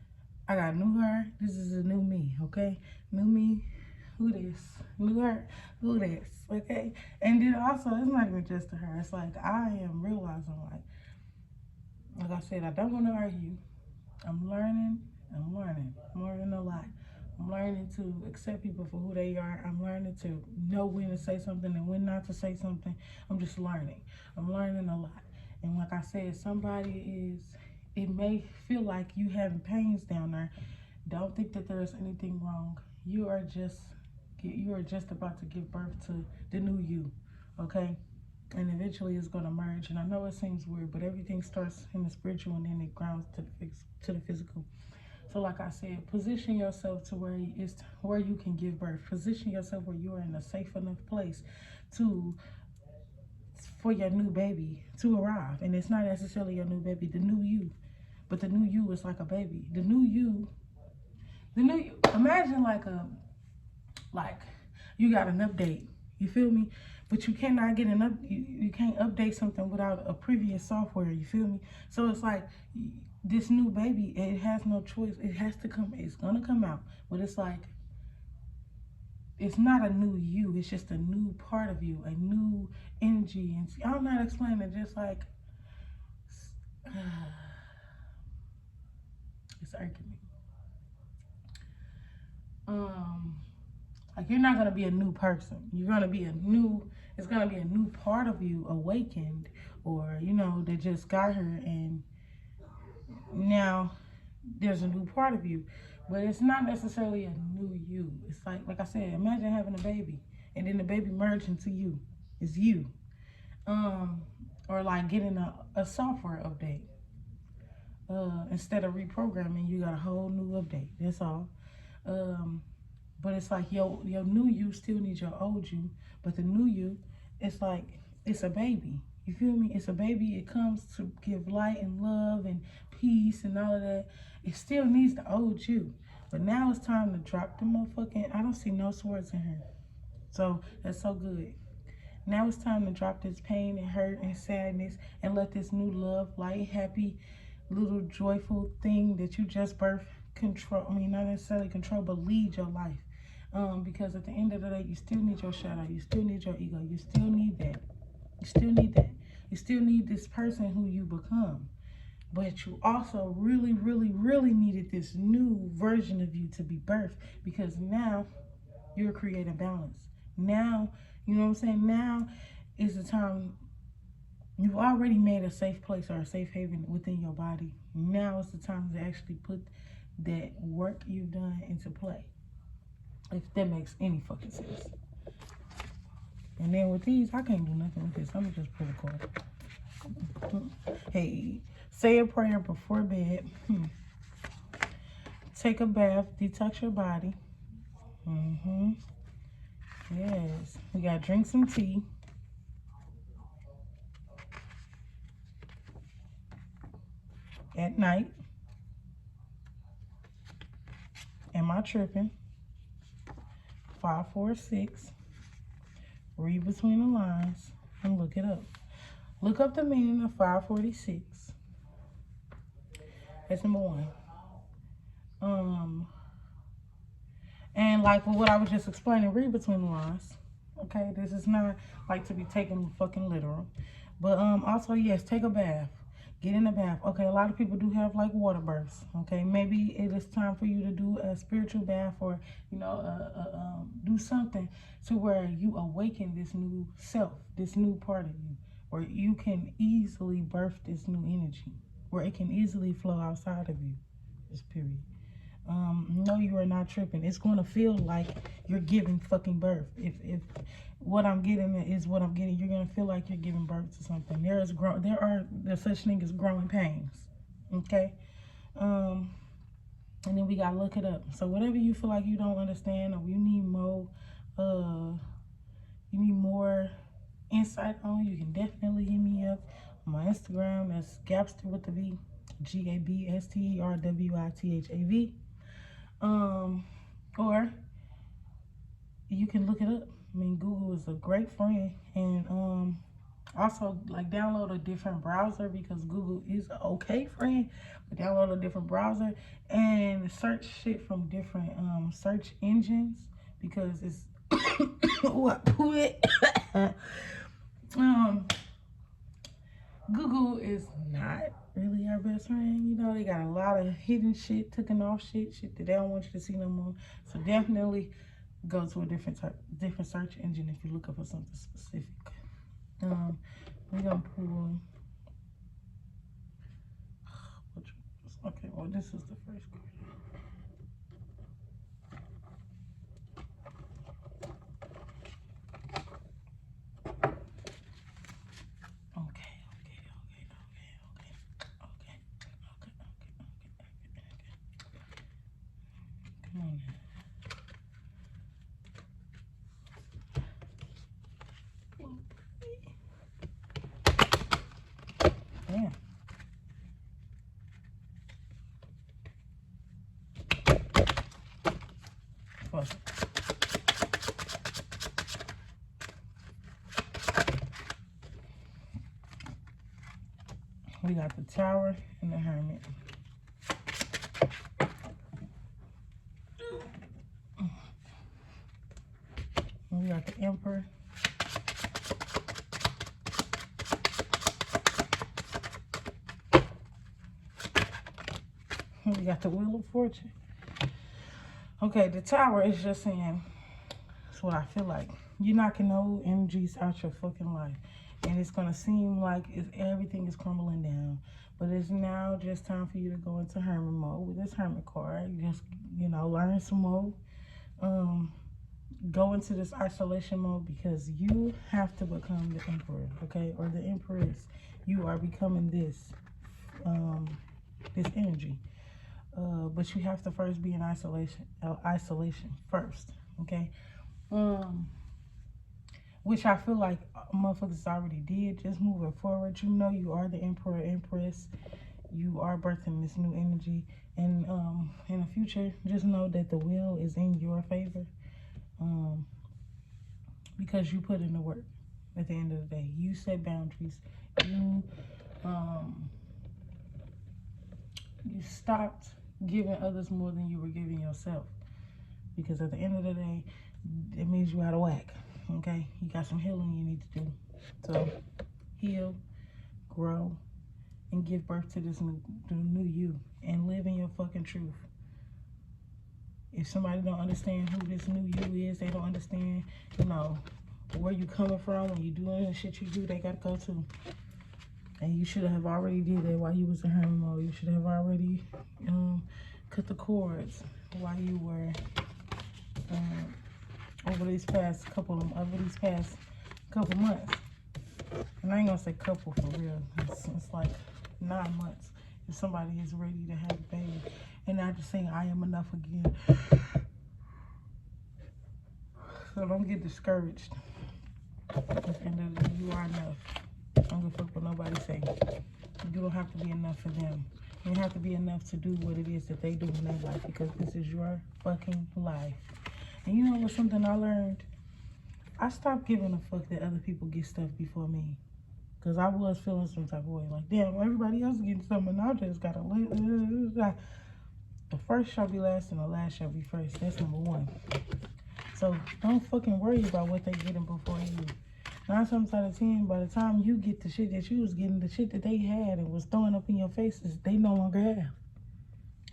I got new her. This is a new me. Okay, new me. Who this? New her. Who this? Okay, and then also it's not even just to her. It's like I am realizing, like I said, I don't want to argue. I'm learning a lot. I'm learning to accept people for who they are. I'm learning to know when to say something and when not to say something. I'm just learning. I'm learning a lot. And like I said, it may feel like you having pains down there. Don't think that there's anything wrong. You are just about to give birth to the new you, okay? And eventually it's going to merge. And I know it seems weird, but everything starts in the spiritual and then it grounds to the physical. So like I said, position yourself to where you can give birth. Position yourself where you are in a safe enough place for your new baby to arrive. And it's not necessarily your new baby, the new you. But the new you is like a baby. The new you, imagine like you got an update. You feel me? But you cannot get you can't update something without a previous software. You feel me? So it's like this new baby, it has no choice. It has to come. It's gonna come out. But it's like it's not a new you. It's just a new part of you, a new energy. And I don't know how to explain it. Just like it's irking me. Like you're not gonna be a new person. You're gonna be it's gonna be a new part of you awakened, or that just got here, and now there's a new part of you. But it's not necessarily a new you. It's like I said, imagine having a baby and then the baby merged into you. It's you. Or like getting a software update. Instead of reprogramming, you got a whole new update. That's all. But it's like your new you still needs your old you, but the new you, it's like it's a baby. You feel me? It's a baby. It comes to give light and love and peace and all of that. It still needs the old you, but now it's time to drop the motherfucking. I don't see no swords in here, so that's so good. Now it's time to drop this pain and hurt and sadness and let this new love, light, happy, little joyful thing that you just birthed control. I mean, not necessarily control, but lead your life. Because at the end of the day, you still need your shadow. You still need your ego. You still need that. You still need that. You still need this person who you become. But you also really, really, really needed this new version of you to be birthed, because now you're creating balance. Now, you know what I'm saying? Now is the time. You've already made a safe place or a safe haven within your body. Now is the time to actually put that work you've done into play. If that makes any fucking sense. And then with these, I can't do nothing with this. I'm gonna just pull a card. Hey, say a prayer before bed. Take a bath, detox your body. Yes. We gotta drink some tea. At night. Am I tripping? 546. Read between the lines and look it up. Look up the meaning of 546. That's number one. And like what I was just explaining, read between the lines. Okay, this is not like to be taken fucking literal. But also, yes, take a bath. Get in a bath. Okay, a lot of people do have like water births. Okay, maybe it is time for you to do a spiritual bath, or do something to where you awaken this new self, this new part of you, where you can easily birth this new energy, where it can easily flow outside of you. This period. No, you are not tripping. It's going to feel like you're giving fucking birth. If what I'm getting is what I'm getting, you're going to feel like you're giving birth to something. There's such thing as growing pains. Okay? And then we got to look it up. So whatever you feel like you don't understand, or you need more insight on, you can definitely hit me up on my Instagram. That's Gabster with the V. GABSTERWITHAV. Or you can look it up. I mean, Google is a great friend. And also, like, download a different browser, because Google is an okay friend, but download a different browser and search shit from different search engines, because it's Google is not really our best friend. You know, they got a lot of hidden shit, taken off shit that they don't want you to see no more. So definitely go to a different search engine if you look up for something specific. We're gonna pull. Okay, well, this is the first card. Damn. Plus. We got the Tower and the Hermit. And we got the Emperor. And we got the Wheel of Fortune. Okay, the Tower is just saying, that's what I feel like. You're knocking old energies out your fucking life. And it's going to seem like everything is crumbling down. But it's now just time for you to go into Hermit mode with this Hermit card. You just, learn some more. Go into this isolation mode, because you have to become the Emperor, okay? Or the Empress. You are becoming this energy. But you have to first be in isolation first, okay? Which I feel like motherfuckers already did. Just moving forward, you know you are the Emperor, Empress. You are birthing this new energy. And in the future, just know that the will is in your favor. Because you put in the work. At the end of the day, you set boundaries. You you stopped giving others more than you were giving yourself. Because at the end of the day, it means you out of whack. Okay, you got some healing you need to do. So heal, grow, and give birth to this new you, and live in your fucking truth. If somebody don't understand who this new you is, they don't understand, you know, where you coming from when you doing the shit you do, they gotta go to. And you should have already did that while you was in hermit mode. You should have already cut the cords while you were over these past couple months. And I ain't gonna say couple for real. It's like 9 months. If somebody is ready to have a baby, and not just saying I am enough again. So don't get discouraged. At the end of the day, you are enough. I don't give a fuck what nobody say. You don't have to be enough for them. You don't have to be enough to do what it is that they do in their life, because this is your fucking life. And you know what's something I learned? I stopped giving a fuck that other people get stuff before me. Because I was feeling some type of way. Like, damn, everybody else is getting something, and I just gotta live. The first shall be last and the last shall be first. That's number one. So don't fucking worry about what they getting before you. 9 times out of 10, by the time you get the shit that you was getting, the shit that they had and was throwing up in your faces, they no longer have.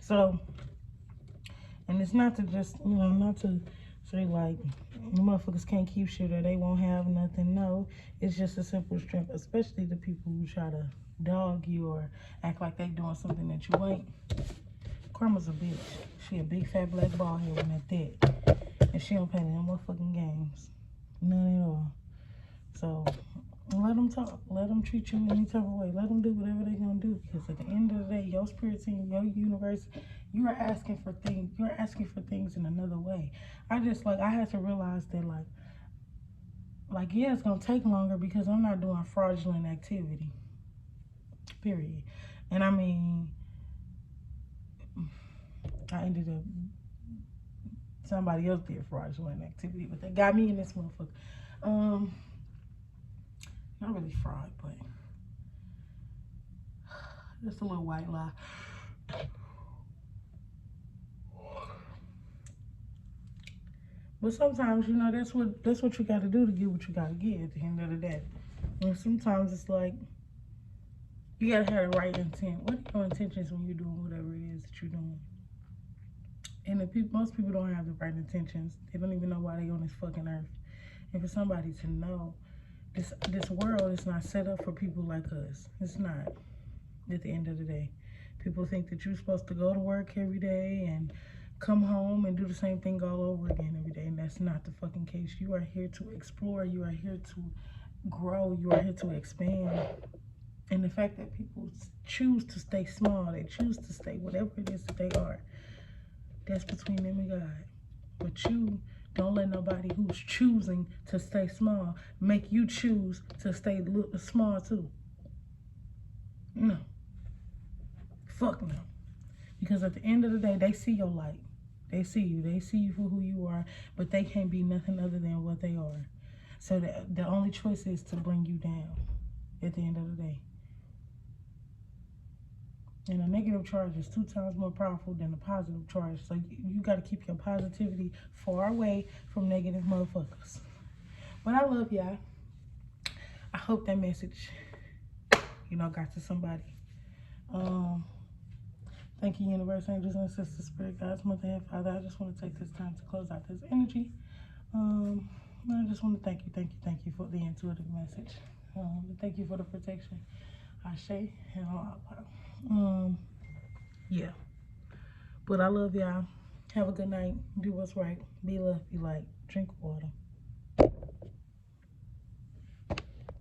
So, and it's not to just, you know, not to say like, motherfuckers can't keep shit or they won't have nothing. No, it's just a simple strength, especially the people who try to dog you or act like they doing something that you ain't. Karma's a bitch. She a big fat black ball head when at that. And she don't play no motherfucking games. None at all. So let them talk. Let them treat you any type of way. Let them do whatever they're gonna do. Because at the end of the day, your spirit team, your universe, you are asking for things. You're asking for things in another way. I had to realize that like yeah, it's gonna take longer because I'm not doing fraudulent activity. Period. And I mean, I ended up, somebody else did fraudulent activity, but they got me in this motherfucker. Not really fraud, but just a little white lie. But sometimes, you know, that's what you got to do to get what you got to get at the end of the day. And sometimes it's like, you got to have the right intent. What are your intentions when you're doing whatever it is that you're doing? And most people don't have the right intentions. They don't even know why they're on this fucking earth. And for somebody to know, this world is not set up for people like us. It's not. At the end of the day, people think that you're supposed to go to work every day and come home and do the same thing all over again every day, and that's not the fucking case. You are here to explore. You are here to grow. You are here to expand. And the fact that people choose to stay small, they choose to stay whatever it is that they are, that's between them and God. But you don't let nobody who's choosing to stay small make you choose to stay small too. No. Fuck no. Because at the end of the day, they see your light. They see you. They see you for who you are, but they can't be nothing other than what they are. So the only choice is to bring you down at the end of the day. And a negative charge is 2 times more powerful than a positive charge. So you got to keep your positivity far away from negative motherfuckers. But I love y'all. I hope that message, you know, got to somebody. Thank you, universe, angels, and sisters, spirit guides, mother and father. I just want to take this time to close out this energy. I just want to thank you for the intuitive message. Thank you for the protection. Ashe and Allah. Yeah. But I love y'all. Have a good night. Do what's right. Be love, be light. Drink water.